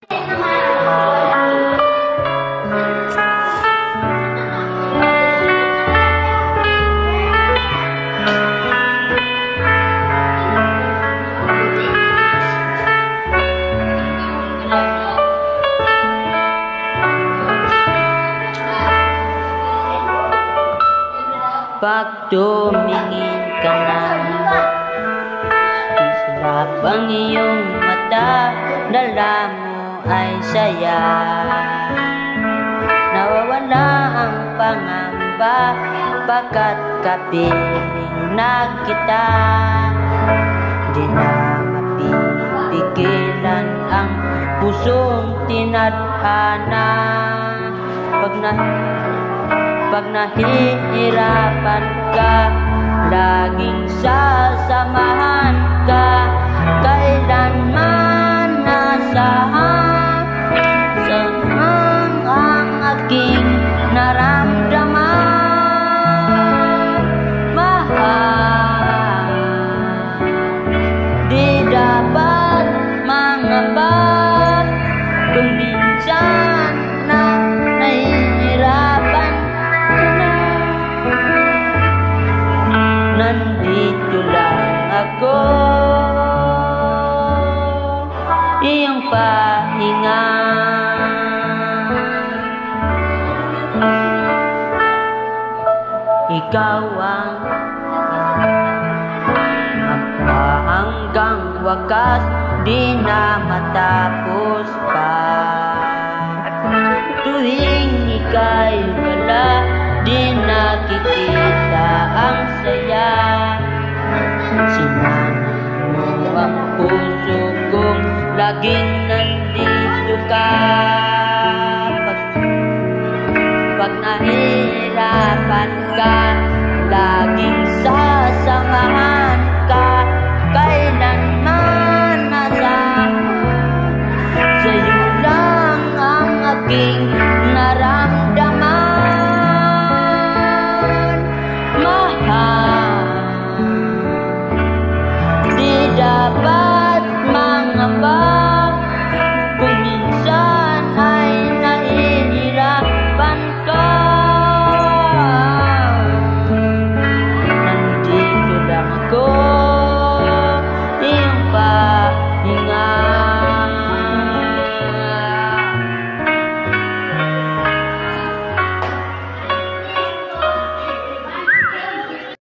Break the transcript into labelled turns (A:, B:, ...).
A: Pag tumingin ka na, sarap ang iyong mata, dala mo ay saya. Nawawala ang pangamba, pagkat kapiling na kita. Di na mapipigilan ang pusong tinadhana. Pag nahihirapan ka, laging sasamahan ka. Kailanman nasaan ang aking naramdaman. Mahal, di dapat mangamba kung minsan na nahihirapan. Nandito lang ako, iyong pahinga. Ikaw ang hanggang wakas, di na matapos pa. Tuwing ika'y wala, di nakikita ang saya. Sinanay mo ang puso kong laging nandito ka. Pag